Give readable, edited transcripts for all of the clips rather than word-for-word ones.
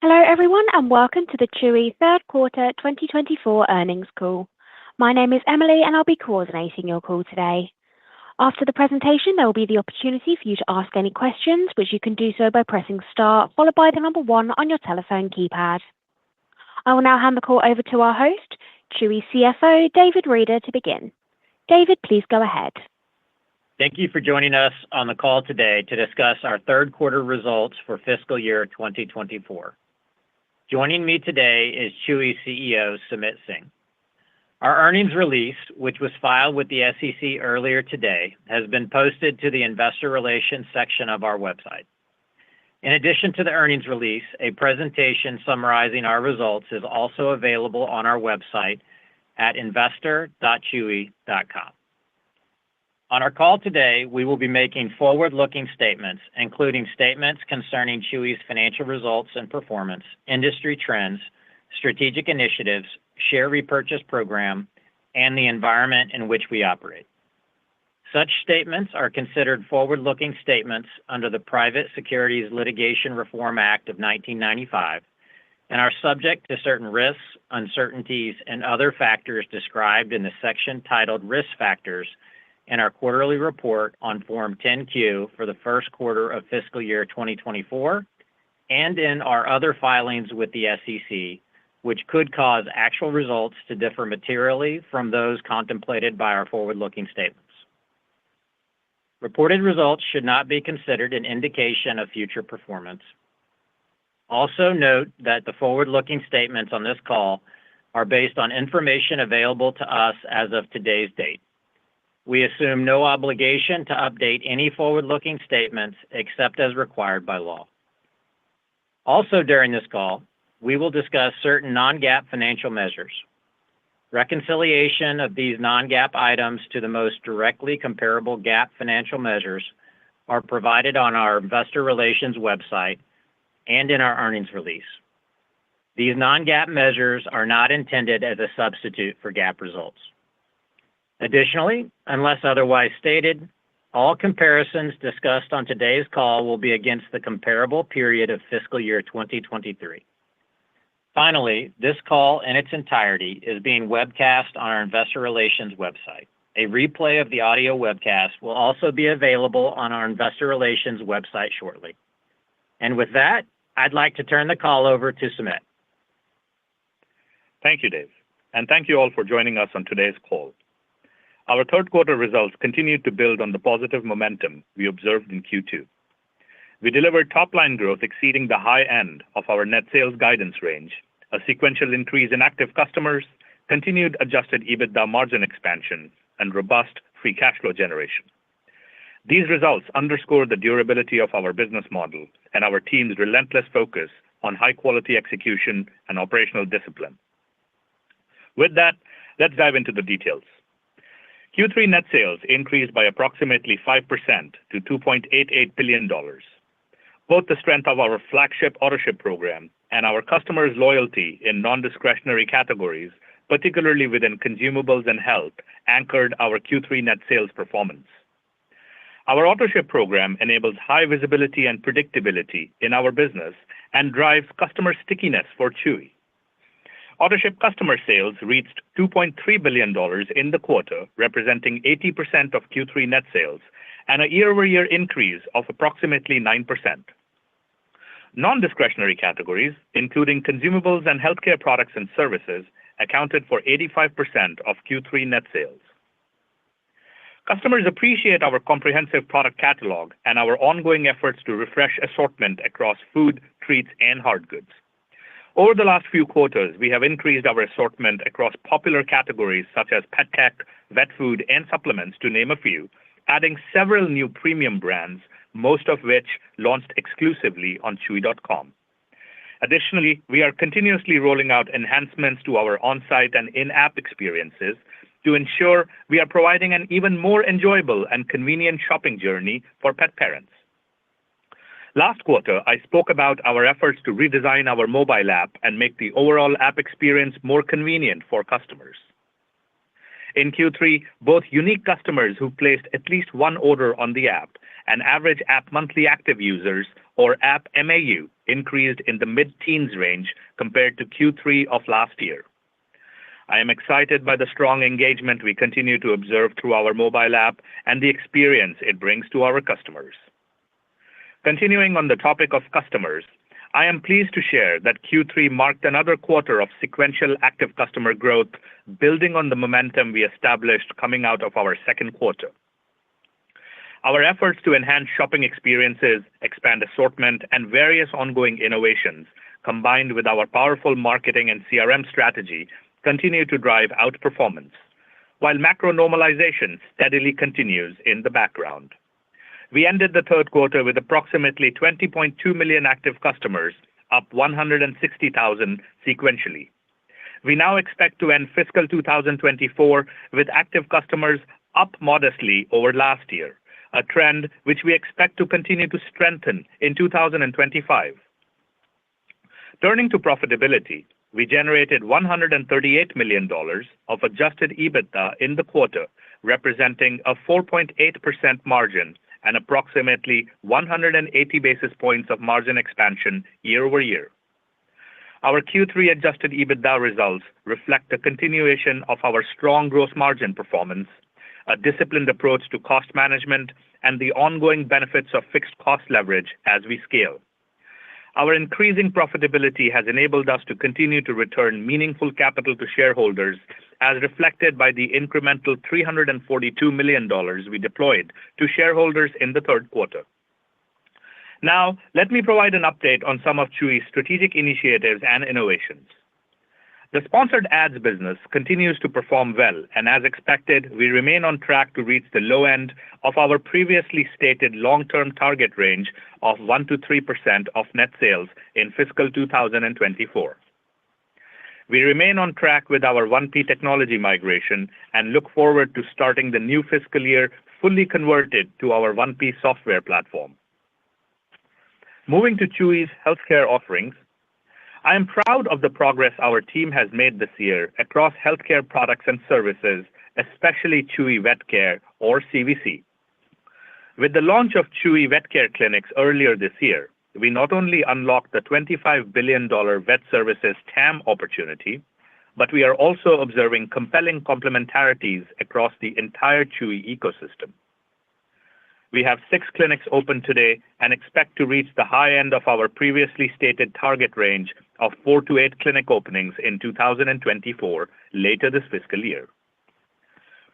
Hello, everyone, and welcome to the Chewy third quarter 2024 earnings call. My name is Emily, and I'll be coordinating your call today. After the presentation, there will be the opportunity for you to ask any questions, which you can do so by pressing star, followed by the number one on your telephone keypad. I will now hand the call over to our host, Chewy CFO, David Reeder, to begin. David, please go ahead. Thank you for joining us on the call today to discuss our third quarter results for fiscal year 2024. Joining me today is Chewy CEO Sumit Singh. Our earnings release, which was filed with the SEC earlier today, has been posted to the Investor Relations section of our website. In addition to the earnings release, a presentation summarizing our results is also available on our website at investor.chewy.com. On our call today, we will be making forward-looking statements, including statements concerning Chewy's financial results and performance, industry trends, strategic initiatives, share repurchase program, and the environment in which we operate. Such statements are considered forward-looking statements under the Private Securities Litigation Reform Act of 1995 and are subject to certain risks, uncertainties, and other factors described in the section titled Risk Factors in our quarterly report on Form 10-Q for the first quarter of fiscal year 2024, and in our other filings with the SEC, which could cause actual results to differ materially from those contemplated by our forward-looking statements. Reported results should not be considered an indication of future performance. Also note that the forward-looking statements on this call are based on information available to us as of today's date. We assume no obligation to update any forward-looking statements except as required by law. Also during this call, we will discuss certain non-GAAP financial measures. Reconciliation of these non-GAAP items to the most directly comparable GAAP financial measures are provided on our Investor Relations website and in our earnings release. These non-GAAP measures are not intended as a substitute for GAAP results. Additionally, unless otherwise stated, all comparisons discussed on today's call will be against the comparable period of fiscal year 2023. Finally, this call in its entirety is being webcast on our Investor Relations website. A replay of the audio webcast will also be available on our Investor Relations website shortly. And with that, I'd like to turn the call over to Sumit. Thank you, Dave, and thank you all for joining us on today's call. Our third quarter results continued to build on the positive momentum we observed in Q2. We delivered top-line growth exceeding the high end of our net sales guidance range, a sequential increase in active customers, continued adjusted EBITDA margin expansion, and robust free cash flow generation. These results underscore the durability of our business model and our team's relentless focus on high-quality execution and operational discipline. With that, let's dive into the details. Q3 net sales increased by approximately 5% to $2.88 billion. Both the strength of our flagship Autoship program and our customers' loyalty in non-discretionary categories, particularly within consumables and health, anchored our Q3 net sales performance. Our Autoship program enables high visibility and predictability in our business and drives customer stickiness for Chewy. Autoship customer sales reached $2.3 billion in the quarter, representing 80% of Q3 net sales, and a year-over-year increase of approximately 9%. Non-discretionary categories, including consumables and healthcare products and services, accounted for 85% of Q3 net sales. Customers appreciate our comprehensive product catalog and our ongoing efforts to refresh assortment across food, treats, and hard goods. Over the last few quarters, we have increased our assortment across popular categories such as pet tech, vet food, and supplements, to name a few, adding several new premium brands, most of which launched exclusively on Chewy.com. Additionally, we are continuously rolling out enhancements to our on-site and in-app experiences to ensure we are providing an even more enjoyable and convenient shopping journey for pet parents. Last quarter, I spoke about our efforts to redesign our mobile app and make the overall app experience more convenient for customers. In Q3, both unique customers who placed at least one order on the app and average app monthly active users, or app MAU, increased in the mid-teens range compared to Q3 of last year. I am excited by the strong engagement we continue to observe through our mobile app and the experience it brings to our customers. Continuing on the topic of customers, I am pleased to share that Q3 marked another quarter of sequential active customer growth, building on the momentum we established coming out of our second quarter. Our efforts to enhance shopping experiences, expand assortment, and various ongoing innovations, combined with our powerful marketing and CRM strategy, continue to drive outperformance, while macro normalization steadily continues in the background. We ended the third quarter with approximately 20.2 million active customers, up 160,000 sequentially. We now expect to end fiscal 2024 with active customers up modestly over last year, a trend which we expect to continue to strengthen in 2025. Turning to profitability, we generated $138 million of adjusted EBITDA in the quarter, representing a 4.8% margin and approximately 180 basis points of margin expansion year over year. Our Q3 adjusted EBITDA results reflect a continuation of our strong gross margin performance, a disciplined approach to cost management, and the ongoing benefits of fixed cost leverage as we scale. Our increasing profitability has enabled us to continue to return meaningful capital to shareholders, as reflected by the incremental $342 million we deployed to shareholders in the third quarter. Now, let me provide an update on some of Chewy's strategic initiatives and innovations. The sponsored ads business continues to perform well, and as expected, we remain on track to reach the low end of our previously stated long-term target range of 1% to 3% of net sales in fiscal 2024. We remain on track with our 1P technology migration and look forward to starting the new fiscal year fully converted to our 1P software platform. Moving to Chewy's healthcare offerings, I am proud of the progress our team has made this year across healthcare products and services, especially Chewy Vet Care, or CVC. With the launch of Chewy Vet Care clinics earlier this year, we not only unlocked the $25 billion vet services TAM opportunity, but we are also observing compelling complementarities across the entire Chewy ecosystem. We have 6 clinics open today and expect to reach the high end of our previously stated target range of 4 to 8 clinic openings in 2024 later this fiscal year.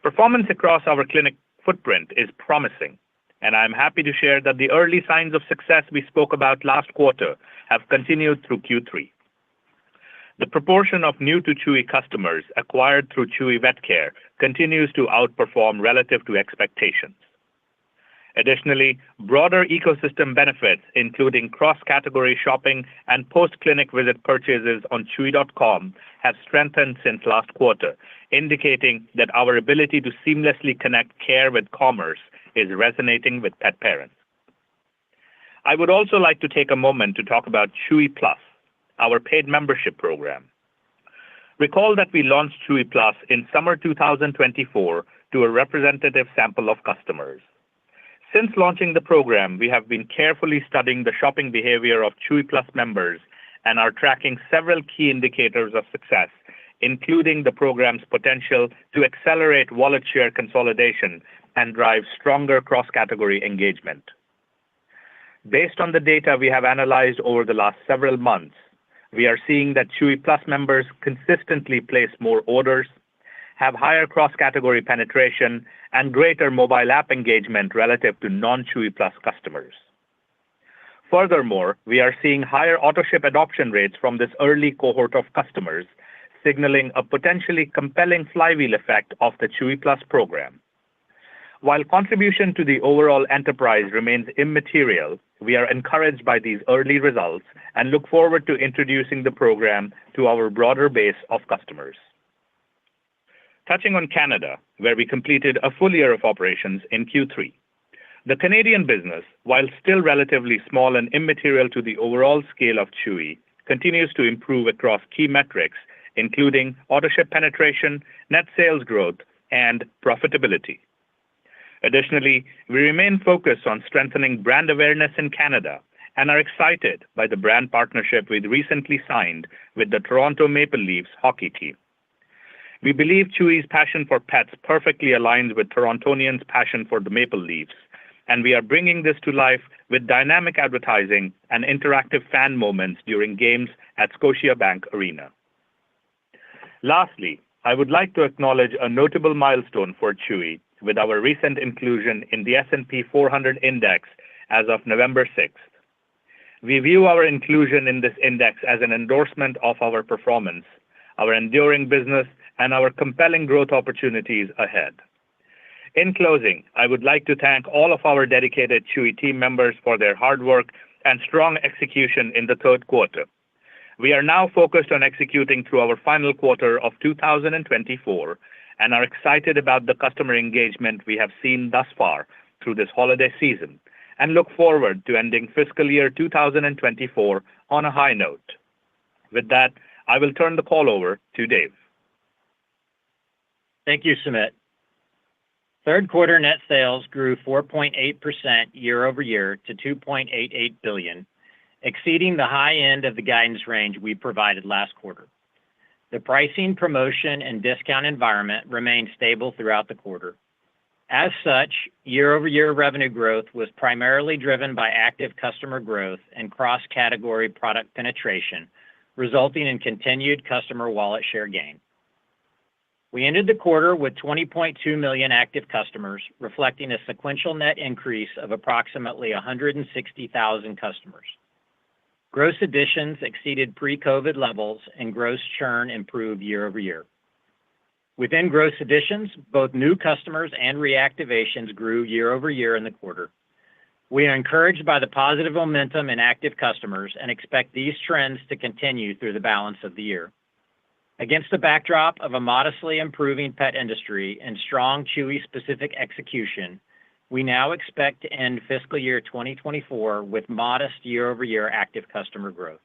Performance across our clinic footprint is promising, and I'm happy to share that the early signs of success we spoke about last quarter have continued through Q3. The proportion of new to Chewy customers acquired through Chewy Vet Care continues to outperform relative to expectations. Additionally, broader ecosystem benefits, including cross-category shopping and post-clinic visit purchases on Chewy.com, have strengthened since last quarter, indicating that our ability to seamlessly connect care with commerce is resonating with pet parents. I would also like to take a moment to talk about Chewy Plus, our paid membership program. Recall that we launched Chewy Plus in summer 2024 to a representative sample of customers. Since launching the program, we have been carefully studying the shopping behavior of Chewy Plus members and are tracking several key indicators of success, including the program's potential to accelerate wallet share consolidation and drive stronger cross-category engagement. Based on the data we have analyzed over the last several months, we are seeing that Chewy Plus members consistently place more orders, have higher cross-category penetration, and greater mobile app engagement relative to non-Chewy Plus customers. Furthermore, we are seeing higher auto-ship adoption rates from this early cohort of customers, signaling a potentially compelling flywheel effect of the Chewy Plus program. While contribution to the overall enterprise remains immaterial, we are encouraged by these early results and look forward to introducing the program to our broader base of customers. Touching on Canada, where we completed a full year of operations in Q3. The Canadian business, while still relatively small and immaterial to the overall scale of Chewy, continues to improve across key metrics, including auto-ship penetration, net sales growth, and profitability. Additionally, we remain focused on strengthening brand awareness in Canada and are excited by the brand partnership we recently signed with the Toronto Maple Leafs hockey team. We believe Chewy's passion for pets perfectly aligns with Torontonians' passion for the Maple Leafs, and we are bringing this to life with dynamic advertising and interactive fan moments during games at Scotiabank Arena. Lastly, I would like to acknowledge a notable milestone for Chewy with our recent inclusion in the S&P 400 index as of November 6th. We view our inclusion in this index as an endorsement of our performance, our enduring business, and our compelling growth opportunities ahead. In closing, I would like to thank all of our dedicated Chewy team members for their hard work and strong execution in the third quarter. We are now focused on executing through our final quarter of 2024 and are excited about the customer engagement we have seen thus far through this holiday season and look forward to ending fiscal year 2024 on a high note. With that, I will turn the call over to Dave. Thank you, Sumit. Third quarter net sales grew 4.8% year over year to $2.88 billion, exceeding the high end of the guidance range we provided last quarter. The pricing, promotion, and discount environment remained stable throughout the quarter. As such, year-over-year revenue growth was primarily driven by active customer growth and cross-category product penetration, resulting in continued customer wallet share gain. We ended the quarter with 20.2 million active customers, reflecting a sequential net increase of approximately 160,000 customers. Gross additions exceeded pre-COVID levels, and gross churn improved year over year. Within gross additions, both new customers and reactivations grew year over year in the quarter. We are encouraged by the positive momentum in active customers and expect these trends to continue through the balance of the year. Against the backdrop of a modestly improving pet industry and strong Chewy-specific execution, we now expect to end fiscal year 2024 with modest year-over-year active customer growth.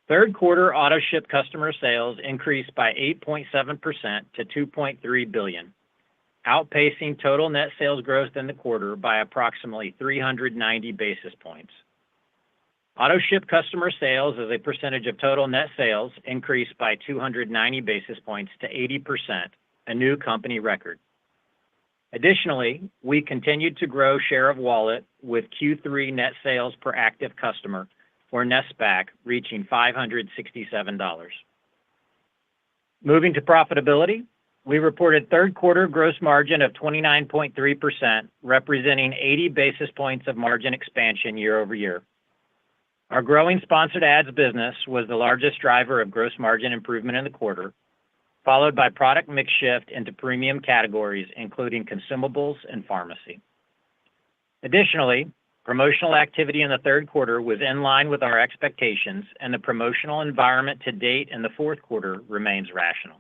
Third quarter auto-ship customer sales increased by 8.7% to $2.3 billion, outpacing total net sales growth in the quarter by approximately 390 basis points. Auto-ship customer sales as a percentage of total net sales increased by 290 basis points to 80%, a new company record. Additionally, we continued to grow share of wallet with Q3 net sales per active customer, or NSPAC, reaching $567. Moving to profitability, we reported third quarter gross margin of 29.3%, representing 80 basis points of margin expansion year over year. Our growing sponsored ads business was the largest driver of gross margin improvement in the quarter, followed by product mix shift into premium categories, including consumables and pharmacy. Additionally, promotional activity in the third quarter was in line with our expectations, and the promotional environment to date in the fourth quarter remains rational.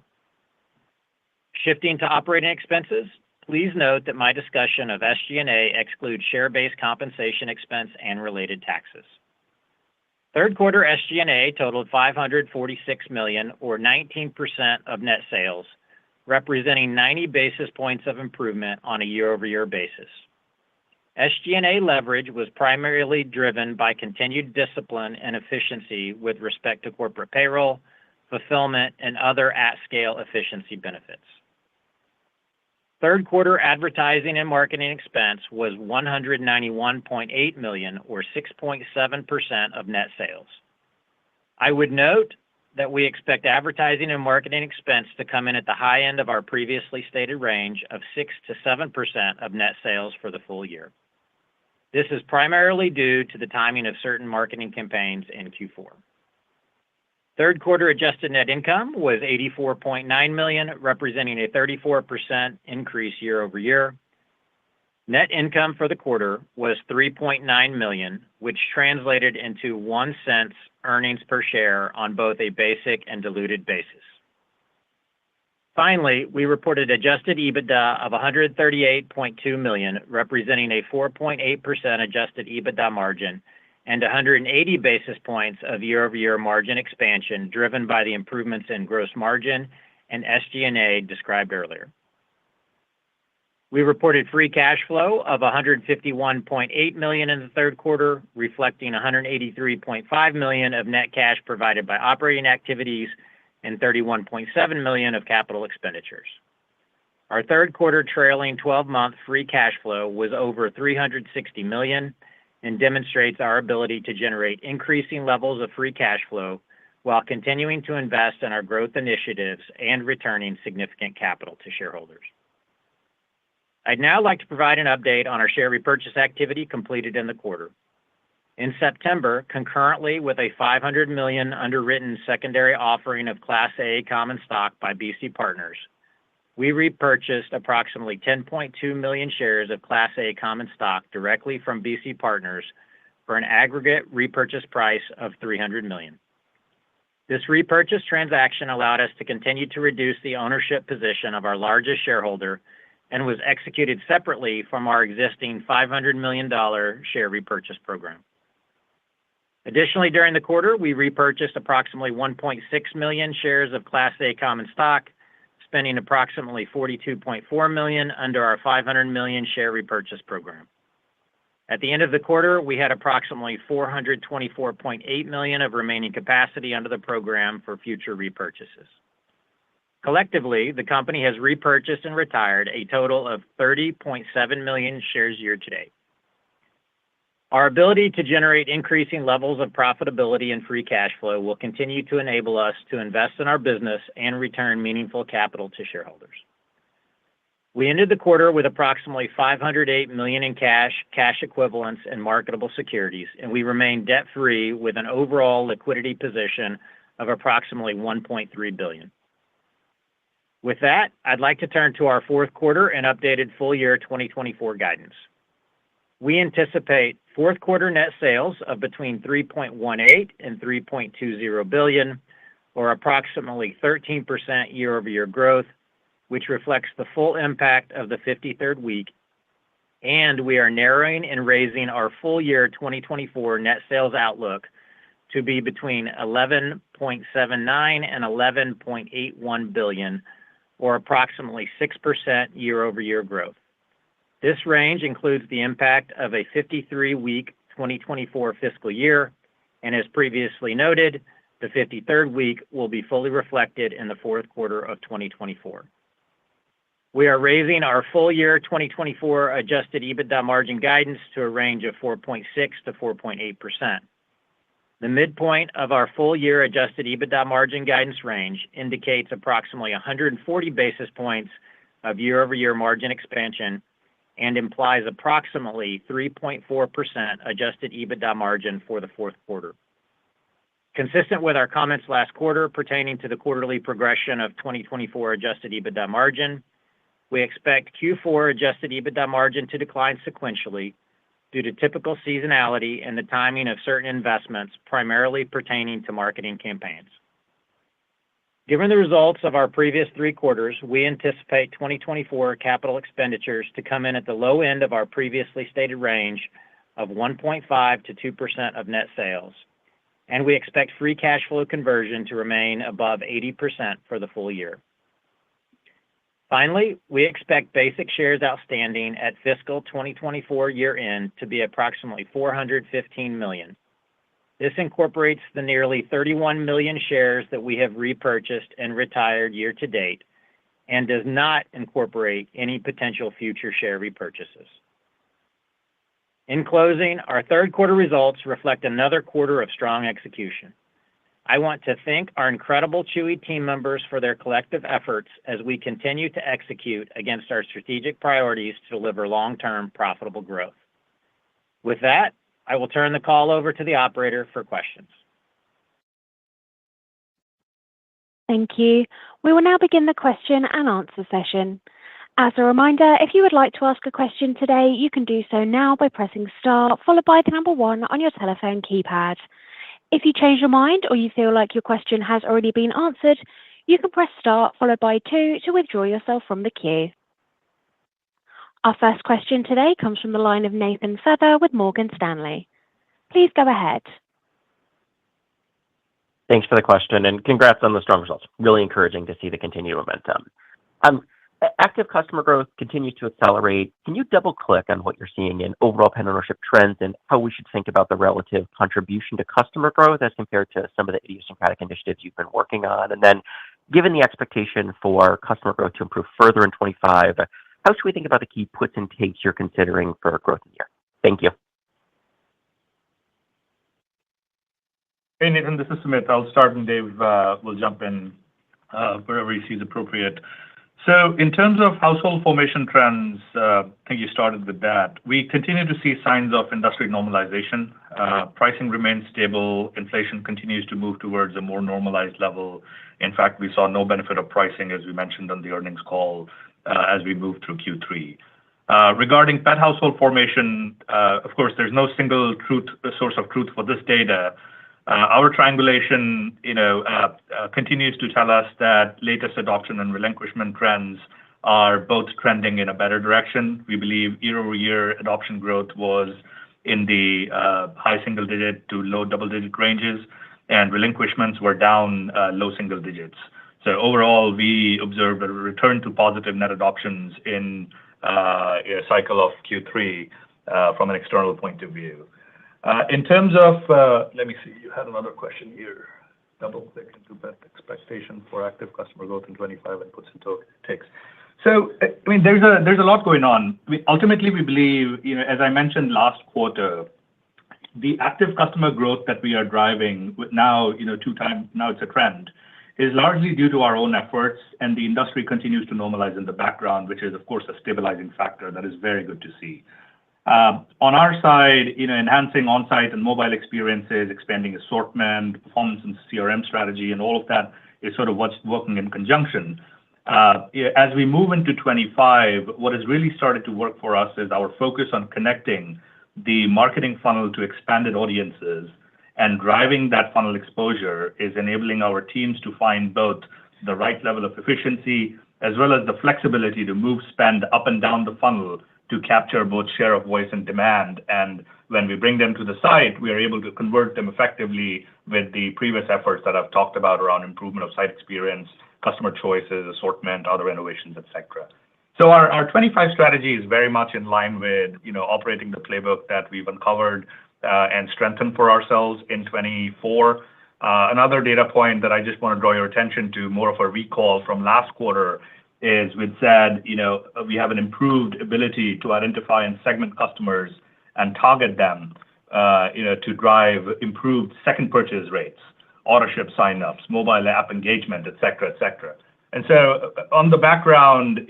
Shifting to operating expenses, please note that my discussion of SG&A excludes share-based compensation expense and related taxes. Third quarter SG&A totaled $546 million, or 19% of net sales, representing 90 basis points of improvement on a year-over-year basis. SG&A leverage was primarily driven by continued discipline and efficiency with respect to corporate payroll, fulfillment, and other at-scale efficiency benefits. Third quarter advertising and marketing expense was $191.8 million, or 6.7% of net sales. I would note that we expect advertising and marketing expense to come in at the high end of our previously stated range of 6 to 7% of net sales for the full year. This is primarily due to the timing of certain marketing campaigns in Q4. Third quarter adjusted net income was $84.9 million, representing a 34% increase year over year. Net income for the quarter was $3.9 million, which translated into 1 cent earnings per share on both a basic and diluted basis. Finally, we reported adjusted EBITDA of $138.2 million, representing a 4.8% adjusted EBITDA margin and 180 basis points of year-over-year margin expansion driven by the improvements in gross margin and SG&A described earlier. We reported free cash flow of $151.8 million in the third quarter, reflecting $183.5 million of net cash provided by operating activities and $31.7 million of capital expenditures. Our third quarter trailing 12-month free cash flow was over $360 million and demonstrates our ability to generate increasing levels of free cash flow while continuing to invest in our growth initiatives and returning significant capital to shareholders. I'd now like to provide an update on our share repurchase activity completed in the quarter. In September, concurrently with a $500 million underwritten secondary offering of Class A common stock by BC Partners, we repurchased approximately 10.2 million shares of Class A common stock directly from BC Partners for an aggregate repurchase price of $300 million. This repurchase transaction allowed us to continue to reduce the ownership position of our largest shareholder and was executed separately from our existing $500 million share repurchase program. Additionally, during the quarter, we repurchased approximately 1.6 million shares of Class A common stock, spending approximately $42.4 million under our $500 million share repurchase program. At the end of the quarter, we had approximately $424.8 million of remaining capacity under the program for future repurchases. Collectively, the company has repurchased and retired a total of 30.7 million shares year to date. Our ability to generate increasing levels of profitability and free cash flow will continue to enable us to invest in our business and return meaningful capital to shareholders. We ended the quarter with approximately $508 million in cash, cash equivalents, and marketable securities, and we remain debt-free with an overall liquidity position of approximately $1.3 billion. With that, I'd like to turn to our fourth quarter and updated full year 2024 guidance. We anticipate fourth quarter net sales of between $3.18 and $3.20 billion, or approximately 13% year-over-year growth, which reflects the full impact of the 53rd week, and we are narrowing and raising our full year 2024 net sales outlook to be between $11.79 and $11.81 billion, or approximately 6% year-over-year growth. This range includes the impact of a 53-week 2024 fiscal year, and as previously noted, the 53rd week will be fully reflected in the fourth quarter of 2024. We are raising our full year 2024 adjusted EBITDA margin guidance to a range of 4.6 to 4.8%. The midpoint of our full year adjusted EBITDA margin guidance range indicates approximately 140 basis points of year-over-year margin expansion and implies approximately 3.4% adjusted EBITDA margin for the fourth quarter. Consistent with our comments last quarter pertaining to the quarterly progression of 2024 adjusted EBITDA margin, we expect Q4 adjusted EBITDA margin to decline sequentially due to typical seasonality and the timing of certain investments, primarily pertaining to marketing campaigns. Given the results of our previous three quarters, we anticipate 2024 capital expenditures to come in at the low end of our previously stated range of 1.5 to 2% of net sales, and we expect free cash flow conversion to remain above 80% for the full year. Finally, we expect basic shares outstanding at fiscal 2024 year-end to be approximately 415 million. This incorporates the nearly 31 million shares that we have repurchased and retired year to date and does not incorporate any potential future share repurchases. In closing, our third quarter results reflect another quarter of strong execution. I want to thank our incredible Chewy team members for their collective efforts as we continue to execute against our strategic priorities to deliver long-term profitable growth. With that, I will turn the call over to the operator for questions. Thank you. We will now begin the question and answer session. As a reminder, if you would like to ask a question today, you can do so now by pressing star followed by the number 1 on your telephone keypad. If you change your mind or you feel like your question has already been answered, you can press star followed by 2 to withdraw yourself from the queue. Our first question today comes from the line of Nathan Feather with Morgan Stanley. Please go ahead. Thanks for the question and congrats on the strong results. Really encouraging to see the continued momentum. Active customer growth continues to accelerate. Can you double-click on what you're seeing in overall pet ownership trends and how we should think about the relative contribution to customer growth as compared to some of the idiosyncratic initiatives you've been working on? And then, given the expectation for customer growth to improve further in 25, how should we think about the key puts and takes you're considering for growth in the year? Thank you. Hey, Nathan, this is Sumit. I'll start and Dave will jump in wherever he sees appropriate. So in terms of household formation trends, I think you started with that. We continue to see signs of industry normalization. Pricing remains stable. Inflation continues to move towards a more normalized level. In fact, we saw no benefit of pricing, as we mentioned on the earnings call, as we moved through Q3. Regarding pet household formation, of course, there's no single source of truth for this data. Our triangulation, continues to tell us that latest adoption and relinquishment trends are both trending in a better direction. We believe year-over-year adoption growth was in the high single-digit to low double-digit ranges, and relinquishments were down low single digits. So overall, we observed a return to positive net adoptions in a cycle of Q3 from an external point of view. In terms of, let me see, you had another question here. Double-click into pet expectation for active customer growth in 25 and puts and takes. So, I mean, there's a lot going on. Ultimately, we believe, as I mentioned last quarter, the active customer growth that we are driving with now, 2 times, now it's a trend, is largely due to our own efforts, and the industry continues to normalize in the background, which is, of course, a stabilizing factor that is very good to see. On our side, enhancing on-site and mobile experiences, expanding assortment, performance and CRM strategy, and all of that is sort of what's working in conjunction. As we move into 25, what has really started to work for us is our focus on connecting the marketing funnel to expanded audiences, and driving that funnel exposure is enabling our teams to find both the right level of efficiency as well as the flexibility to move spend up and down the funnel to capture both share of voice and demand. And when we bring them to the site, we are able to convert them effectively with the previous efforts that I've talked about around improvement of site experience, customer choices, assortment, other innovations, et cetera. So our 25 strategy is very much in line with, operating the playbook that we've uncovered and strengthened for ourselves in 24. Another data point that I just want to draw your attention to, more of a recall from last quarter, is we'd said, we have an improved ability to identify and segment customers and target them, to drive improved second purchase rates, Autoship signups, mobile app engagement, et cetera, et cetera. And so on the background,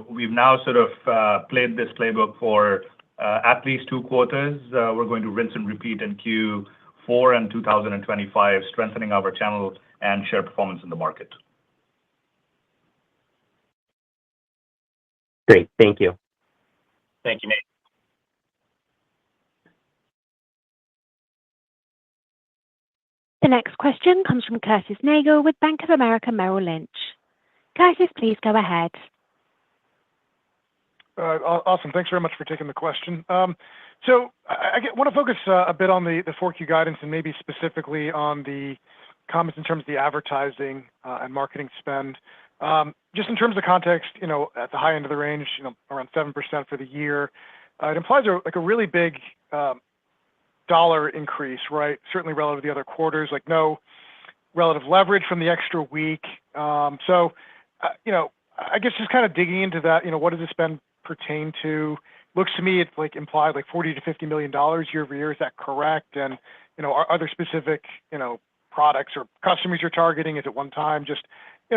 we've now sort of played this playbook for at least 2 quarters. We're going to rinse and repeat in Q4 and 2025, strengthening our channel and share performance in the market. Great. Thank you. Thank you, Nate. The next question comes from Curtis Nagle with Bank of America Merrill Lynch. Curtis, please go ahead. Awesome. Thanks very much for taking the question. So I want to focus a bit on the 4Q guidance and maybe specifically on the comments in terms of the advertising and marketing spend. Just in terms of context, at the high end of the range, around 7% for the year, it implies a really big dollar increase, right? Certainly relative to the other quarters, like no relative leverage from the extra week. So, I guess just kind of digging into that, what does the spend pertain to? Looks to me it's like implied like $40 to $50 million year over year. Is that correct? And, are there specific, products or customers you're targeting? Is it one time? Just,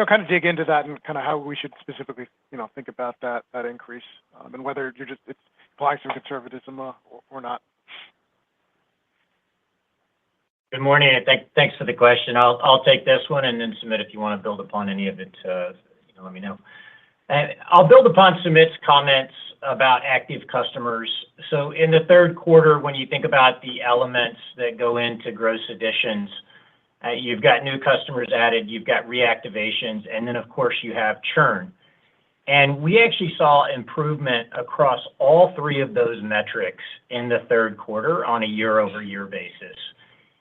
kind of dig into that and kind of how we should specifically, think about that increase, and whether it's applying some conservatism or not. Good morning, and thanks for the question. I'll take this one, and then Sumit, if you want to build upon any of it, let me know. I'll build upon Sumit's comments about active customers. So in the third quarter, when you think about the elements that go into gross additions, you've got new customers added, you've got reactivations, and then of course you have churn. And we actually saw improvement across all 3 of those metrics in the third quarter on a year-over-year basis.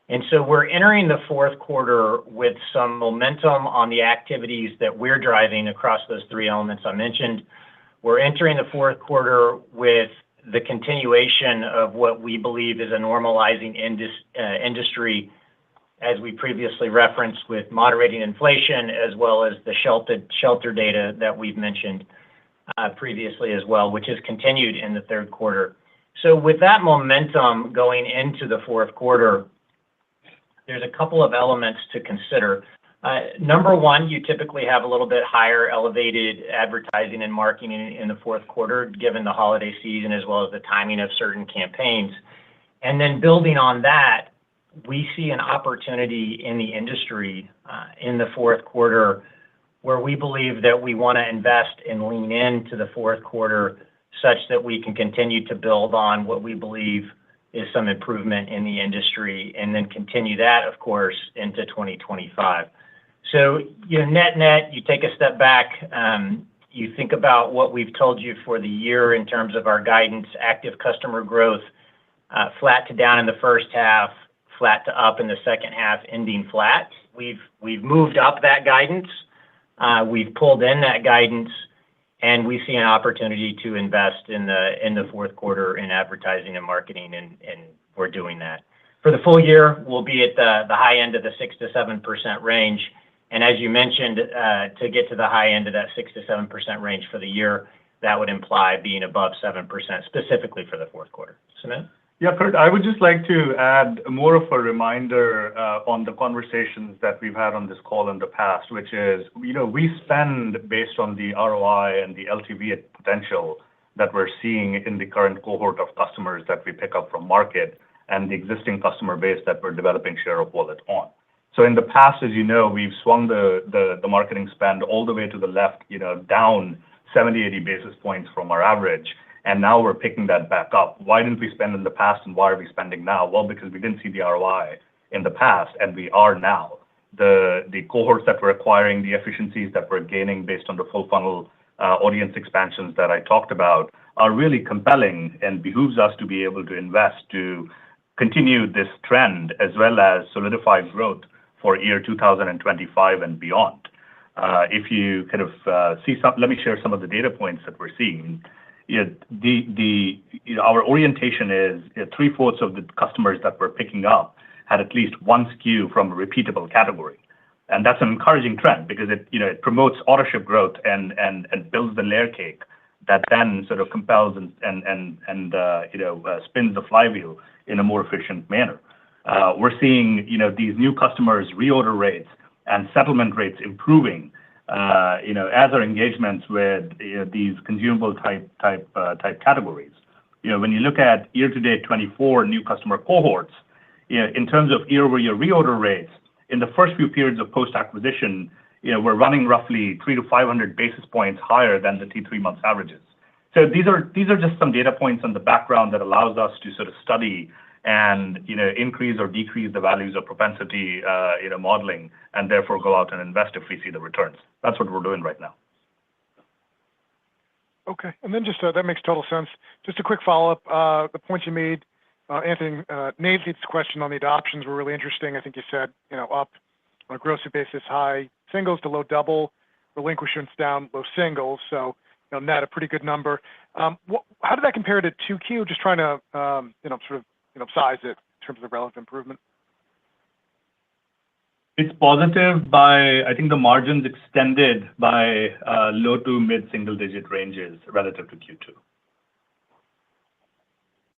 And so we're entering the fourth quarter with some momentum on the activities that we're driving across those three elements I mentioned. We're entering the fourth quarter with the continuation of what we believe is a normalizing industry, as we previously referenced, with moderating inflation, as well as the shelter data that we've mentioned previously as well, which has continued in the third quarter. So with that momentum going into the fourth quarter, there's a couple of elements to consider. Number one, you typically have a little bit higher elevated advertising and marketing in the fourth quarter, given the holiday season, as well as the timing of certain campaigns. And then building on that, we see an opportunity in the industry in the fourth quarter where we believe that we want to invest and lean into the fourth quarter such that we can continue to build on what we believe is some improvement in the industry, and then continue that, of course, into 2025. So, net, you take a step back, you think about what we've told you for the year in terms of our guidance, active customer growth, flat to down in the first half, flat to up in the second half, ending flat. We've moved up that guidance. We've pulled in that guidance, and we see an opportunity to invest in the fourth quarter in advertising and marketing, and we're doing that. For the full year, we'll be at the high end of the 6 to 7% range. And as you mentioned, to get to the high end of that 6 to 7% range for the year, that would imply being above 7%, specifically for the fourth quarter. Sumit? Yeah, Kurt, I would just like to add more of a reminder on the conversations that we've had on this call in the past, which is, we spend based on the ROI and the LTV potential that we're seeing in the current cohort of customers that we pick up from market and the existing customer base that we're developing share of wallet on. So in the past, as you know, we've swung the marketing spend all the way to the left, down 70, 80 basis points from our average. And now we're picking that back up. Why didn't we spend in the past, and why are we spending now? Well, because we didn't see the ROI in the past, and we are now. The cohorts that we're acquiring, the efficiencies that we're gaining based on the full funnel audience expansions that I talked about are really compelling and behooves us to be able to invest to continue this trend as well as solidify growth for year 2025 and beyond. If you kind of let me share some of the data points that we're seeing. Our orientation is 3/4 of the customers that we're picking up had at least one SKU from a repeatable category. And that's an encouraging trend because it promotes authorship growth and builds the layer cake that then sort of compels and spins the flywheel in a more efficient manner. We're seeing these new customers' reorder rates and settlement rates improving as our engagements with these consumable type categories. When you look at year-to-date 24 new customer cohorts, in terms of year-over-year reorder rates, in the first few periods of post-acquisition, we're running roughly 300 to 500 basis points higher than the T3 months averages. So these are just some data points on the background that allows us to sort of study and increase or decrease the values of propensity modeling, and therefore go out and invest if we see the returns. That's what we're doing right now. Okay, and then just that makes total sense. Just a quick follow-up. The points you made, Anthony, Nate's question on the adoptions were really interesting. I think you said up on a gross basis, high singles to low double, relinquishments down low singles. So net a pretty good number. How did that compare to 2Q? Just trying to size it in terms of relative improvement. It's positive by, I think the margins extended by low to mid single digit ranges relative to Q2.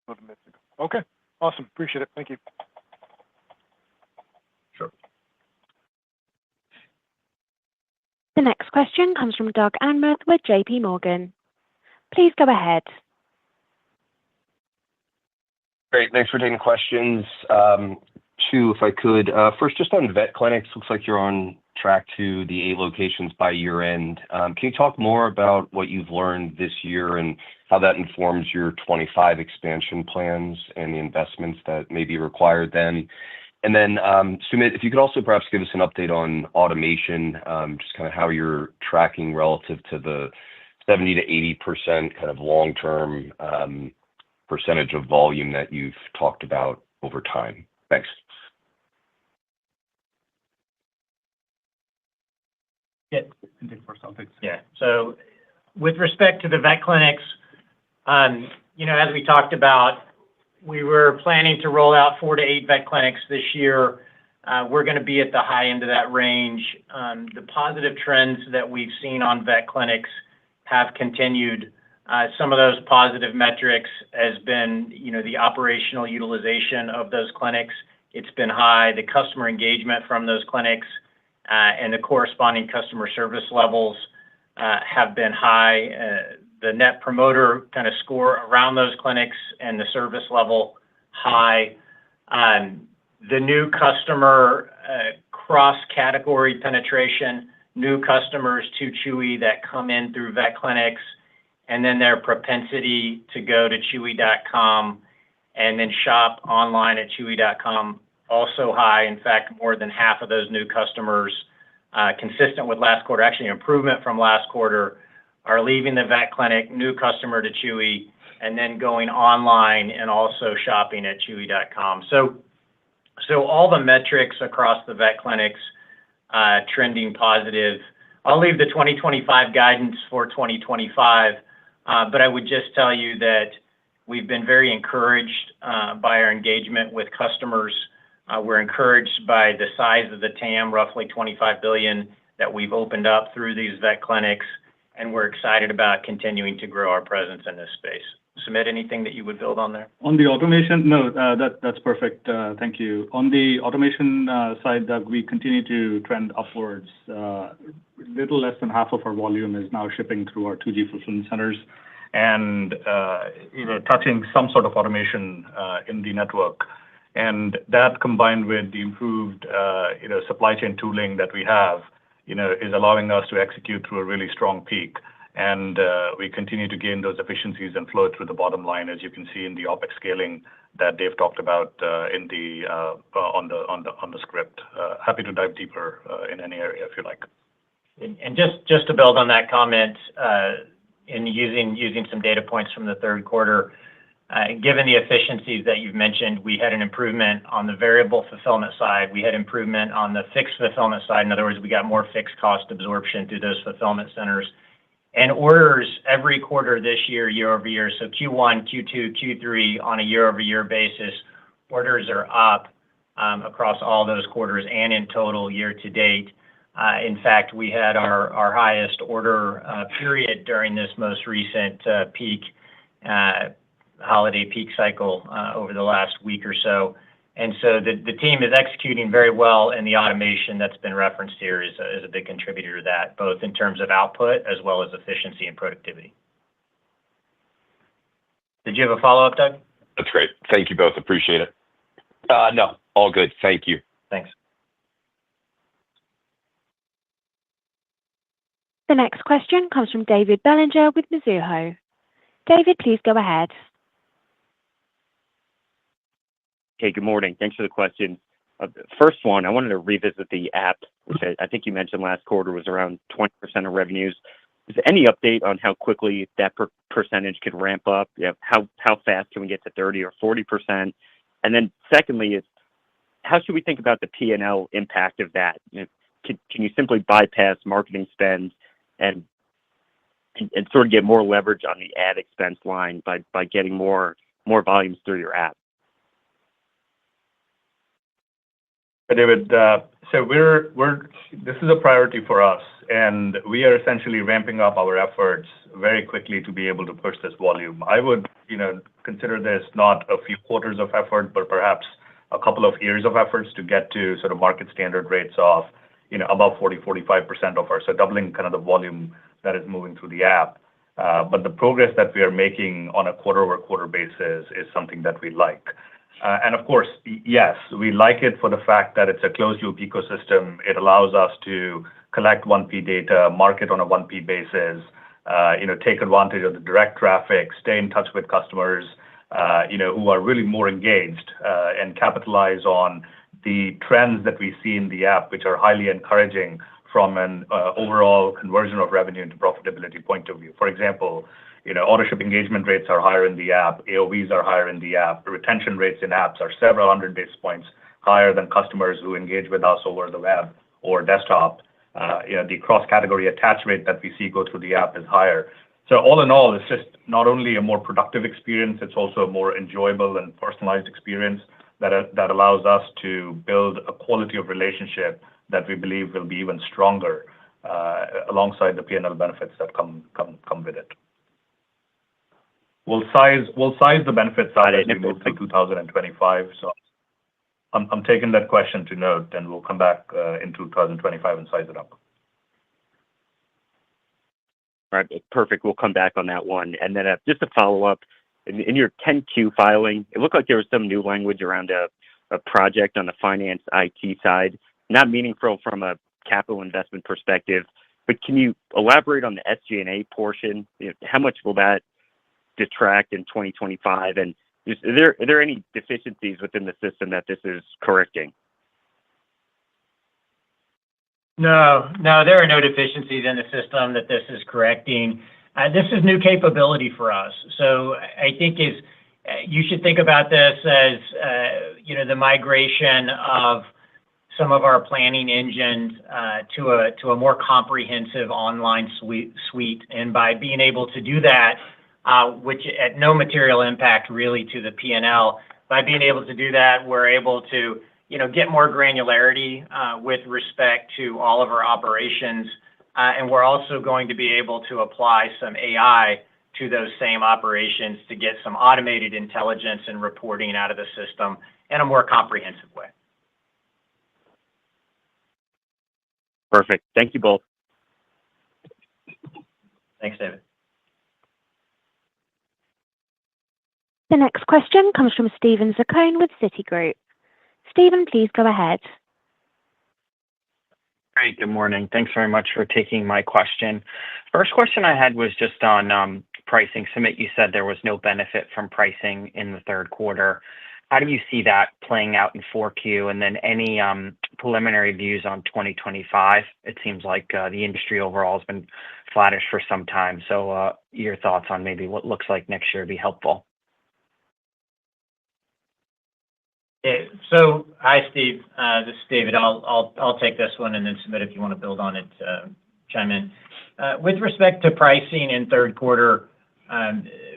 Low to mid single. Okay, awesome. Appreciate it. Thank you. Sure. The next question comes from Doug Anmuth with JP Morgan. Please go ahead. Great. Thanks for taking questions. Two, if I could. First, just on vet clinics, looks like you're on track to the 8 locations by year end. Can you talk more about what you've learned this year and how that informs your 25 expansion plans and the investments that may be required then? And then, Sumit, if you could also perhaps give us an update on automation, just kind of how you're tracking relative to the 70 to 80% kind of long-term percentage of volume that you've talked about over time. Thanks. can take first. I'll take second. Yeah. So with respect to the vet clinics, as we talked about, we were planning to roll out 4 to 8 vet clinics this year. We're going to be at the high end of that range. The positive trends that we've seen on vet clinics have continued. Some of those positive metrics has been, the operational utilization of those clinics. It's been high. The customer engagement from those clinics and the corresponding customer service levels have been high. The net promoter kind of score around those clinics and the service level high. The new customer cross-category penetration, new customers to Chewy that come in through vet clinics, and then their propensity to go to chewy.com and then shop online at chewy.com, also high. In fact, more than half of those new customers, consistent with last quarter, actually improvement from last quarter, are leaving the vet clinic, new customer to Chewy, and then going online and also shopping at chewy.com. So all the metrics across the vet clinics trending positive. I'll leave the 2025 guidance for 2025, but I would just tell you that we've been very encouraged by our engagement with customers. We're encouraged by the size of the TAM, roughly $25 billion, that we've opened up through these vet clinics, and we're excited about continuing to grow our presence in this space. Sumit, anything that you would build on there? On the automation, no, that's perfect. Thank you. On the automation side, Doug, we continue to trend upwards. Little less than half of our volume is now shipping through our 2G fulfillment centers, and touching some sort of automation in the network. And that, combined with the improved supply chain tooling that we have, is allowing us to execute through a really strong peak. And we continue to gain those efficiencies and flow it through the bottom line, as you can see in the OpEx scaling that Dave talked about on the script. Happy to dive deeper in any area if you like. And just to build on that comment, in using some data points from the third quarter, given the efficiencies that you've mentioned, we had an improvement on the variable fulfillment side. We had improvement on the fixed fulfillment side. In other words, we got more fixed cost absorption through those fulfillment centers. And orders every quarter this year, year over year, so Q1, Q2, Q3 on a year over year basis, orders are up across all those quarters and in total year to date. In fact, we had our highest order period during this most recent peak holiday peak cycle over the last week or so. And so the team is executing very well, and the automation that's been referenced here is a big contributor to that, both in terms of output as well as efficiency and productivity. Did you have a follow-up, Doug? That's great. Thank you both. Appreciate it. No, all good. Thank you. Thanks. The next question comes from David Bellinger with Mizuho. David, please go ahead. Hey, good morning. Thanks for the question. First one, I wanted to revisit the app, which I think you mentioned last quarter was around 20% of revenues. Is there any update on how quickly that percentage could ramp up? How fast can we get to 30 or 40%? And then secondly, is how should we think about the P&L impact of that? Can you simply bypass marketing spend and sort of get more leverage on the ad expense line by getting more volumes through your app? David, so this is a priority for us, and we are essentially ramping up our efforts very quickly to be able to push this volume. I would, consider this not a few quarters of effort, but perhaps a couple of years of efforts to get to sort of market standard rates of, above 40-45% of our, so doubling kind of the volume that is moving through the app. But the progress that we are making on a quarter-over-quarter basis is something that we like. And of course, yes, we like it for the fact that it's a closed-loop ecosystem. It allows us to collect 1P data, market on a 1P basis, take advantage of the direct traffic, stay in touch with customers, who are really more engaged, and capitalize on the trends that we see in the app, which are highly encouraging from an overall conversion of revenue into profitability point of view. For example, Autoship engagement rates are higher in the app, AOVs are higher in the app, retention rates in apps are several hundred basis points higher than customers who engage with us over the web or desktop. the cross-category attach rate that we see go through the app is higher. So all in all, it's just not only a more productive experience, it's also a more enjoyable and personalized experience that allows us to build a quality of relationship that we believe will be even stronger alongside the P&L benefits that come with it. We'll size the benefits out as we move through 2025. So I'm taking that question to note, and we'll come back in 2025 and size it up. All right, perfect. We'll come back on that one. And then just a follow-up, in your 10Q filing, it looked like there was some new language around a project on the finance IT side, not meaningful from a capital investment perspective, but can you elaborate on the SG&A portion? How much will that detract in 2025? And are there any deficiencies within the system that this is correcting? No, there are no deficiencies in the system that this is correcting. This is new capability for us. So I think you should think about this as the migration of some of our planning engines to a more comprehensive online suite. And by being able to do that, which at no material impact really to the P&L, by being able to do that, we're able to get more granularity with respect to all of our operations. And we're also going to be able to apply some AI to those same operations to get some automated intelligence and reporting out of the system in a more comprehensive way. Perfect. Thank you both. Thanks, David. The next question comes from Steven Zaccone with Citigroup. Steven, please go ahead. Great. Good morning. Thanks very much for taking my question. First question I had was just on pricing. Sumit, you said there was no benefit from pricing in the third quarter. How do you see that playing out in 4Q? And then any preliminary views on 2025? It seems like the industry overall has been flattish for some time. So your thoughts on maybe what looks like next year would be helpful. So, hi, Steve. This is David. I'll take this one, and then Sumit, if you want to build on it, chime in. With respect to pricing in third quarter,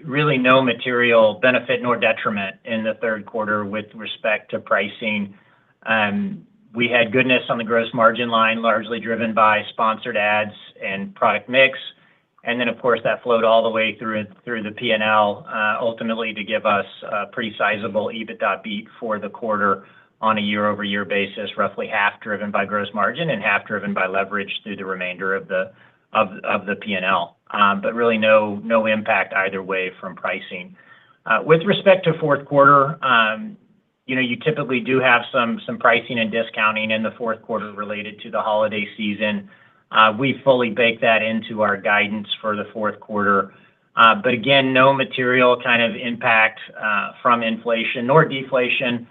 really no material benefit nor detriment in the third quarter with respect to pricing. We had goodness on the gross margin line, largely driven by sponsored ads and product mix. And then, of course, that flowed all the way through the P&L, ultimately to give us a pretty sizable EBITDA beat for the quarter on a year-over-year basis, roughly half driven by gross margin and half driven by leverage through the remainder of the P&L. But really no impact either way from pricing. With respect to fourth quarter, you typically do have some pricing and discounting in the fourth quarter related to the holiday season. We fully bake that into our guidance for the fourth quarter. But again, no material kind of impact from inflation nor deflation,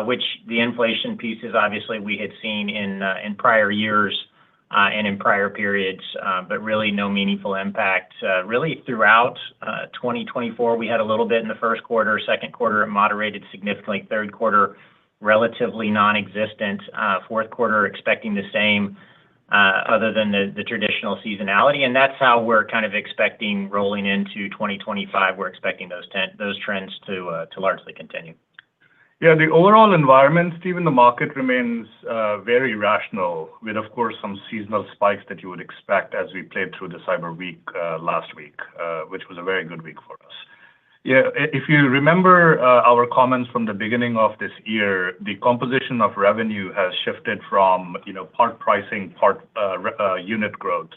which the inflation pieces obviously we had seen in prior years and in prior periods, but really no meaningful impact. Really throughout 2024, we had a little bit in the first quarter, second quarter it moderated significantly, third quarter relatively non-existent, fourth quarter expecting the same. Other than the traditional seasonality. And that's how we're kind of expecting rolling into 2025. We're expecting those trends to largely continue. Yeah, the overall environment, Stephen, the market remains very rational with, of course, some seasonal spikes that you would expect as we played through the Cyber Week last week, which was a very good week for us. Yeah, if you remember our comments from the beginning of this year, the composition of revenue has shifted from part pricing, part unit growth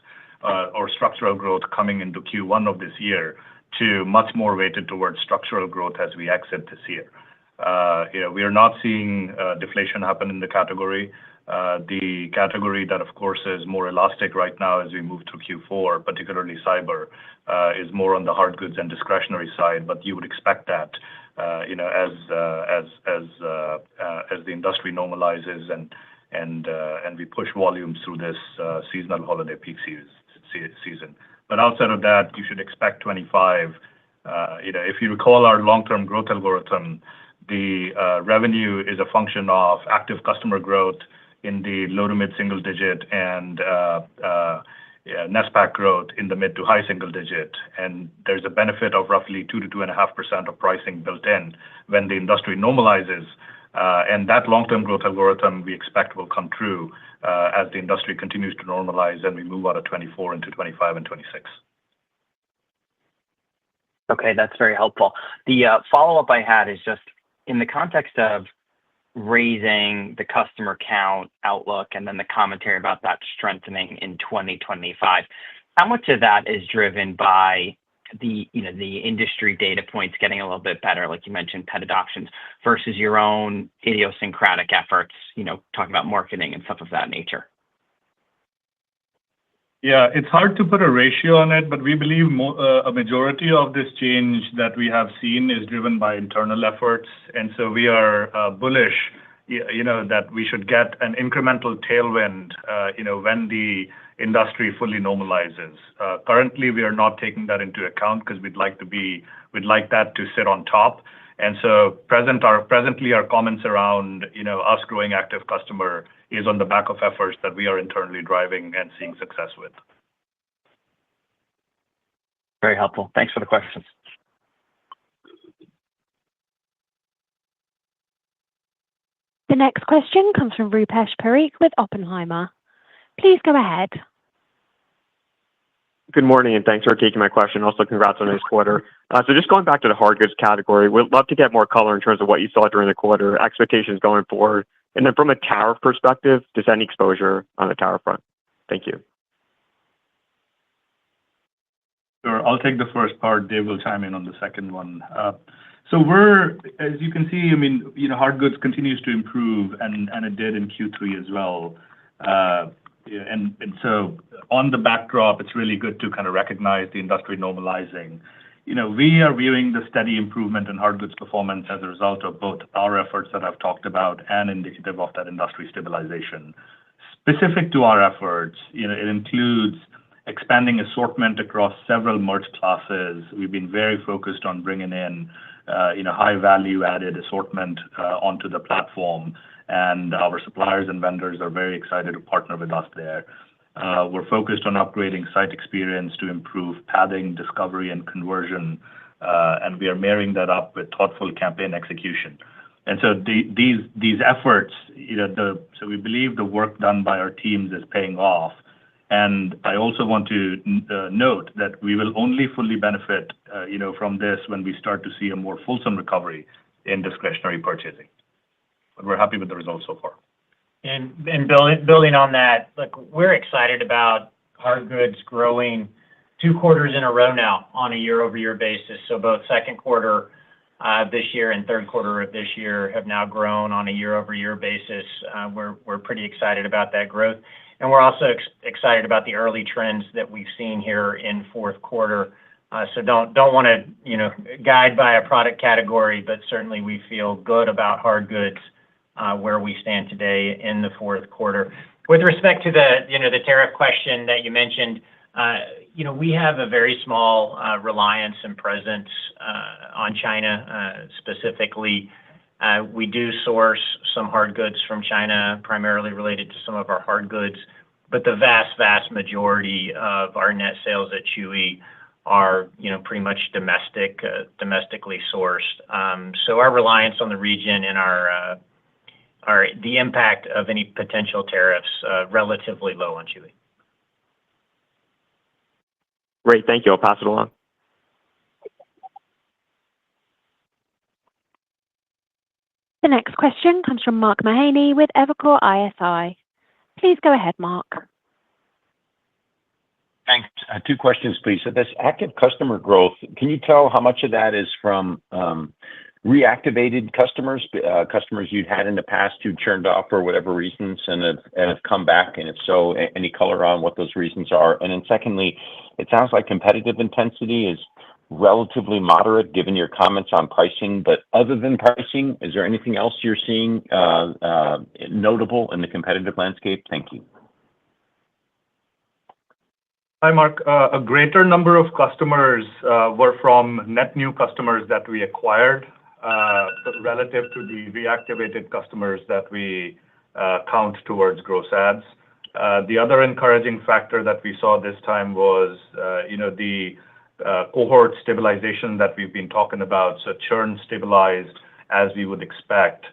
or structural growth coming into Q1 of this year to much more weighted towards structural growth as we exit this year. We are not seeing deflation happen in the category. The category that, of course, is more elastic right now as we move to Q4, particularly cyber, is more on the hard goods and discretionary side. But you would expect that, as the industry normalizes and we push volumes through this seasonal holiday peak season. But outside of that, you should expect 25. If you recall our long-term growth algorithm, the revenue is a function of active customer growth. in the low to mid single digit and NSPAC growth in the mid to high single digit. And there's a benefit of roughly 2 to 2.5% of pricing built in when the industry normalizes. And that long-term growth algorithm we expect will come true as the industry continues to normalize and we move out of 24 into 25 and 26. Okay, that's very helpful. The follow-up I had is just in the context of raising the customer count outlook and then the commentary about that strengthening in 2025. How much of that is driven by the industry data points getting a little bit better, like you mentioned, pet adoptions, versus your own idiosyncratic efforts, talking about marketing and stuff of that nature? Yeah, it's hard to put a ratio on it, but we believe a majority of this change that we have seen is driven by internal efforts. And so we are bullish, that we should get an incremental tailwind, when the industry fully normalizes. Currently, we are not taking that into account because we'd like that to sit on top. And so presently our comments around, us growing active customer is on the back of efforts that we are internally driving and seeing success with. Very helpful. Thanks for the questions. The next question comes from Rupesh Parikh with Oppenheimer. Please go ahead. Good morning, and thanks for taking my question. Also, congrats on this quarter. So just going back to the hard goods category, we'd love to get more color in terms of what you saw during the quarter, expectations going forward, and then from a tariff perspective, just any exposure on the tariff front. Thank you. Sure. I'll take the first part. Dave will chime in on the second one. So as you can see, hard goods continues to improve, and it did in Q3 as well. And so on the backdrop, it's really good to kind of recognize the industry normalizing. We are viewing the steady improvement in hard goods performance as a result of both our efforts that I've talked about and indicative of that industry stabilization. Specific to our efforts, it includes expanding assortment across several merch classes. We've been very focused on bringing in, high value added assortment onto the platform, and our suppliers and vendors are very excited to partner with us there. We're focused on upgrading site experience to improve padding, discovery, and conversion, and we are marrying that up with thoughtful campaign execution. And so these efforts, so we believe the work done by our teams is paying off. And I also want to note that we will only fully benefit, from this when we start to see a more fulsome recovery in discretionary purchasing. But we're happy with the results so far. And building on that, look, we're excited about hard goods growing 2 quarters in a row now on a year-over-year basis. So both second quarter this year and third quarter of this year have now grown on a year-over-year basis. We're pretty excited about that growth. And we're also excited about the early trends that we've seen here in fourth quarter. So don't want to, guide by a product category, but certainly we feel good about hard goods where we stand today in the fourth quarter. With respect to the tariff question that you mentioned, we have a very small reliance and presence on China specifically. We do source some hard goods from China, primarily related to some of our hard goods, but the vast majority of our net sales at Chewy are, pretty much domestically sourced. So our reliance on the region and the impact of any potential tariffs relatively low on Chewy. Great, thank you. I'll pass it along. The next question comes from Mark Mahaney with Evercore ISI. Please go ahead, Mark. Thanks. 2 questions, please. So this active customer growth, can you tell how much of that is from reactivated customers, customers you'd had in the past who churned off for whatever reasons and have come back? And if so, any color on what those reasons are? And then secondly, it sounds like competitive intensity is relatively moderate given your comments on pricing, but other than pricing, is there anything else you're seeing notable in the competitive landscape? Thank you. Hi, Mark. A greater number of customers were from net new customers that we acquired relative to the reactivated customers that we count towards gross adds. The other encouraging factor that we saw this time was, the cohort stabilization that we've been talking about. So churn stabilized as we would expect,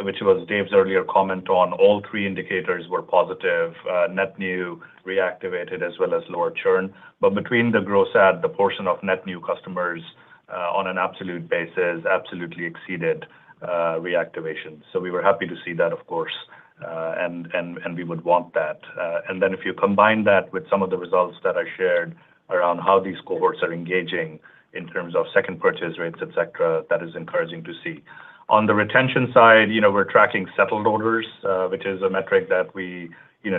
which was Dave's earlier comment on all three indicators were positive, net new, reactivated, as well as lower churn. But between the gross add, the portion of net new customers on an absolute basis absolutely exceeded reactivation. So we were happy to see that, of course, and we would want that. And then if you combine that with some of the results that I shared around how these cohorts are engaging in terms of second purchase rates, et cetera, that is encouraging to see. On the retention side, we're tracking settled orders, which is a metric that we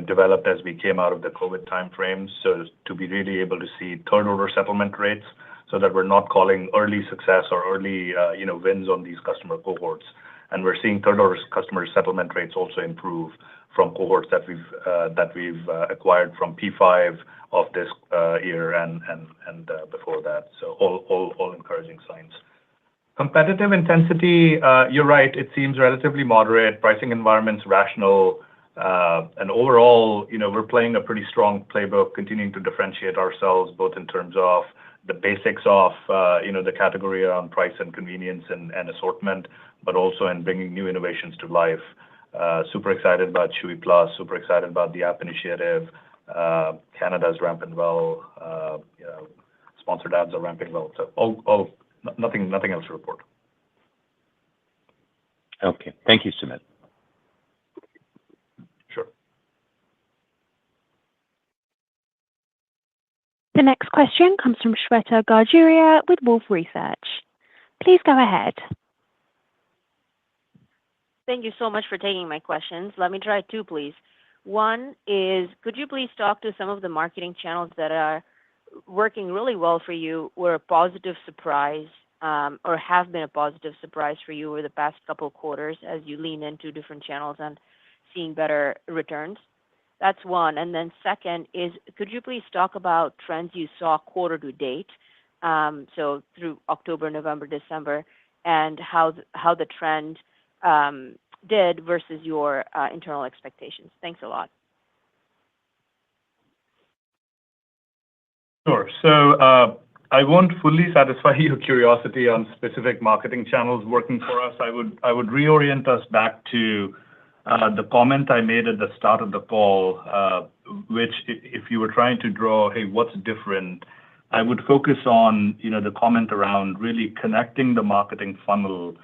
developed as we came out of the COVID timeframe. So to be really able to see third order settlement rates so that we're not calling early success or early wins on these customer cohorts. And we're seeing third order customer settlement rates also improve from cohorts that we've acquired from P5 of this year and before that. So all encouraging signs. Competitive intensity, you're right, it seems relatively moderate. Pricing environment's rational. And overall, we're playing a pretty strong playbook, continuing to differentiate ourselves both in terms of the basics of the category around price and convenience and assortment, but also in bringing new innovations to life. Super excited about Chewy Plus, super excited about the app initiative. Canada's ramping well. Sponsored ads are ramping well. So nothing else to report. Okay. Thank you, Sumit. Sure. The next question comes from Shweta Garjuria with Wolfe Research. Please go ahead. Thank you so much for taking my questions. Let me try two, please. One is, could you please talk to some of the marketing channels that are working really well for you, were a positive surprise, or have been a positive surprise for you over the past couple of quarters as you lean into different channels and seeing better returns? That's one. And then second is, could you please talk about trends you saw quarter to date, so through October, November, December, and how the trend did versus your internal expectations? Thanks a lot. Sure. So I won't fully satisfy your curiosity on specific marketing channels working for us. I would reorient us back to the comment I made at the start of the call, which if you were trying to draw, hey, what's different, I would focus on the comment around really connecting the marketing funnel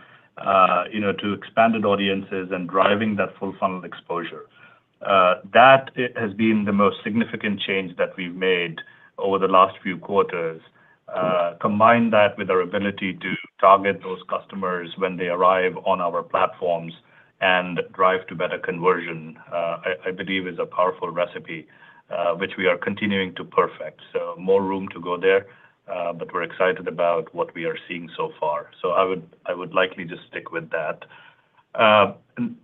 to expanded audiences and driving that full funnel exposure. That has been the most significant change that we've made over the last few quarters. Combine that with our ability to target those customers when they arrive on our platforms and drive to better conversion, I believe is a powerful recipe, which we are continuing to perfect. So more room to go there, but we're excited about what we are seeing so far. So I would likely just stick with that.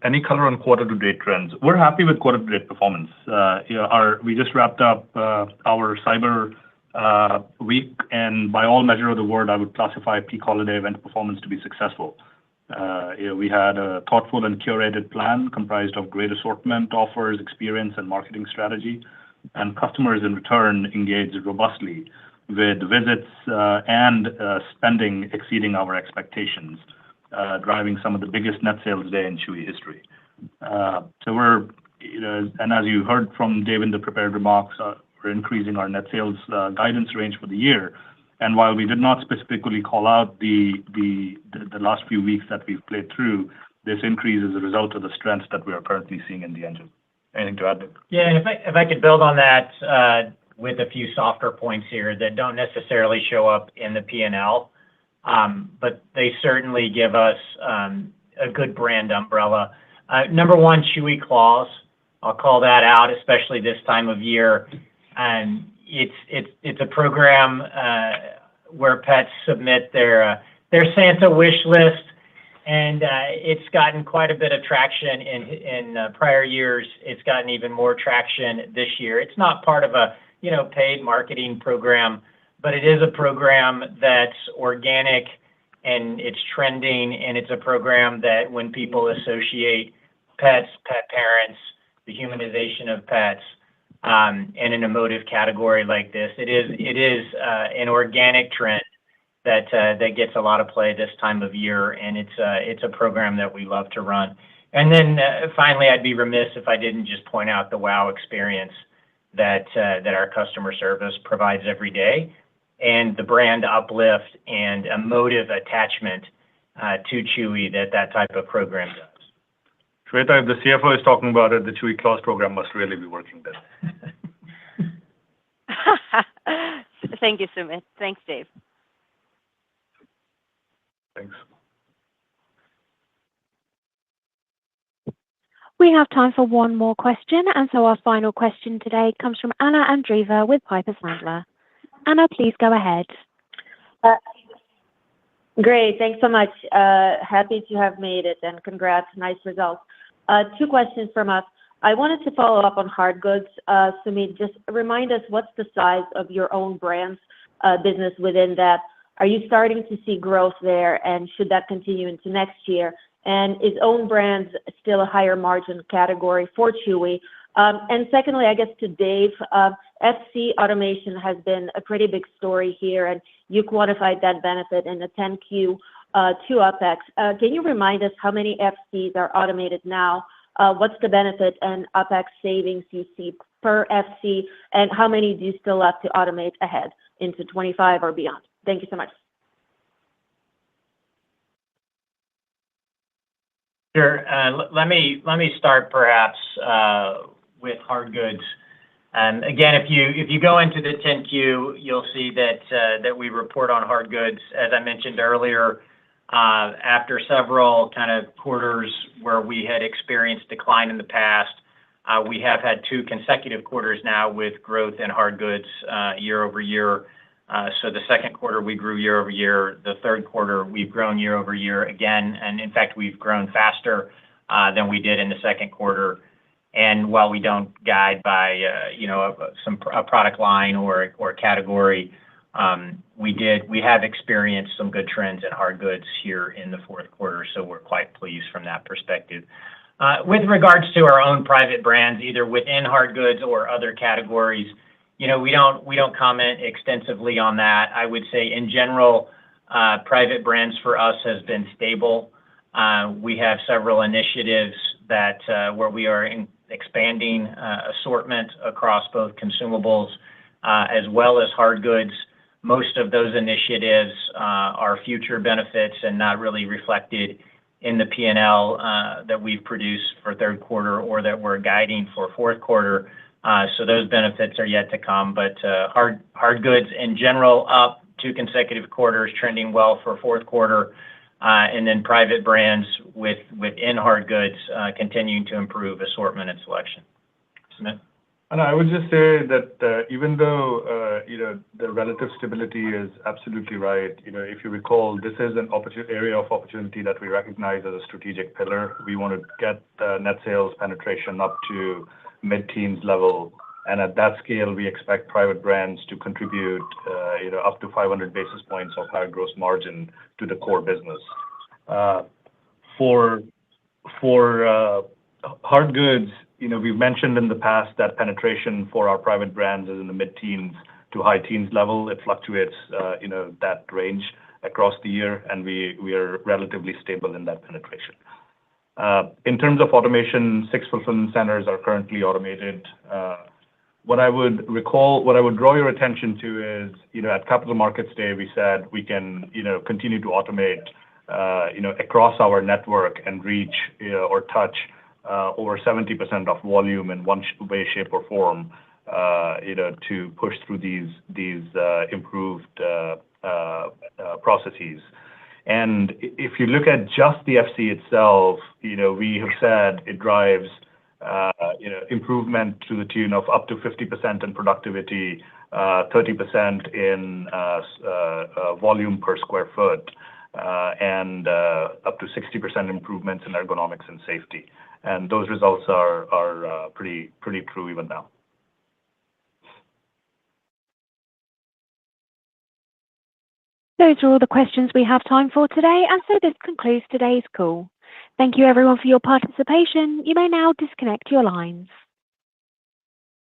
Any color on quarter to date trends? We're happy with quarter to date performance. We just wrapped up our Cyber Week, and by all measure of the word, I would classify peak holiday event performance to be successful. We had a thoughtful and curated plan comprised of great assortment, offers, experience, and marketing strategy, and customers in return engaged robustly with visits and spending exceeding our expectations, driving some of the biggest net sales day in Chewy history. So we're, and as you heard from Dave in the prepared remarks, we're increasing our net sales guidance range for the year. And while we did not specifically call out the last few weeks that we've played through, this increase is a result of the strengths that we are currently seeing in the engine. Anything to add, Dave? Yeah, and if I could build on that with a few softer points here that don't necessarily show up in the P&L, but they certainly give us a good brand umbrella. Number one, Chewy Claws. I'll call that out, especially this time of year. And it's a program where pets submit their Santa wish list, and it's gotten quite a bit of traction in prior years. It's gotten even more traction this year. It's not part of a paid marketing program, but it is a program that's organic and it's trending, and it's a program that when people associate pets, pet parents, the humanization of pets, in an emotive category like this. It is an organic trend that gets a lot of play this time of year, and it's a program that we love to run. And then finally, I'd be remiss if I didn't just point out the wow experience that our customer service provides every day, and the brand uplift and emotive attachment to Chewy that type of program does. Shweta, if the CFO is talking about it, the Chewy Clause program must really be working there. Thank you, Sumit. Thanks, Dave. Thanks. We have time for one more question, and so our final question today comes from Anna Andreeva with Piper Sandler. Anna, please go ahead. Great. Thanks so much. Happy to have made it, and congrats. Nice results. Two questions from us. I wanted to follow up on hard goods. Sumit, just remind us, what's the size of your own brands business within that? Are you starting to see growth there, and should that continue into next year? And is own brands still a higher margin category for Chewy? And secondly, I guess to Dave, FC automation has been a pretty big story here, and you quantified that benefit in the 10Q to OpEx. Can you remind us how many FCs are automated now? What's the benefit and OpEx savings you see per FC, and how many do you still have to automate ahead into 25 or beyond? Thank you so much. Sure. Let me start perhaps with hard goods. Again, if you go into the 10Q, you'll see that we report on hard goods, as I mentioned earlier, after several kind of quarters where we had experienced decline in the past. We have had 2 consecutive quarters now with growth in hard goods year over year. So the second quarter we grew year over year. The third quarter we've grown year over year again, and in fact we've grown faster than we did in the second quarter. And while we don't guide by a product line or category, we have experienced some good trends in hard goods here in the fourth quarter, so we're quite pleased from that perspective. With regards to our own private brands, either within hard goods or other categories, we don't comment extensively on that. I would say in general, private brands for us has been stable. We have several initiatives where we are expanding assortment across both consumables as well as hard goods. Most of those initiatives are future benefits and not really reflected in the P&L that we've produced for third quarter or that we're guiding for fourth quarter. So those benefits are yet to come. But hard goods in general up 2 consecutive quarters, trending well for fourth quarter. And then private brands within hard goods continuing to improve assortment and selection. Sumit? And I would just say that even though the relative stability is absolutely right, if you recall, this is an area of opportunity that we recognize as a strategic pillar. We want to get net sales penetration up to mid-teens level, and at that scale, we expect private brands to contribute up to 500 basis points of higher gross margin to the core business. For hard goods, we've mentioned in the past that penetration for our private brands is in the mid-teens to high teens level. It fluctuates, that range across the year, and we are relatively stable in that penetration. In terms of automation, 6 fulfillment centers are currently automated. What I would draw your attention to is, at Capital Markets Day, we said we can, continue to automate, across our network and reach or touch over 70% of volume in one way, shape, or form, to push through these improved processes. And if you look at just the FC itself, we have said it drives, improvement to the tune of up to 50% in productivity, 30% in volume per square foot, and up to 60% improvements in ergonomics and safety. And those results are pretty true even now. Those are all the questions we have time for today, and so this concludes today's call. Thank you everyone for your participation. You may now disconnect your lines.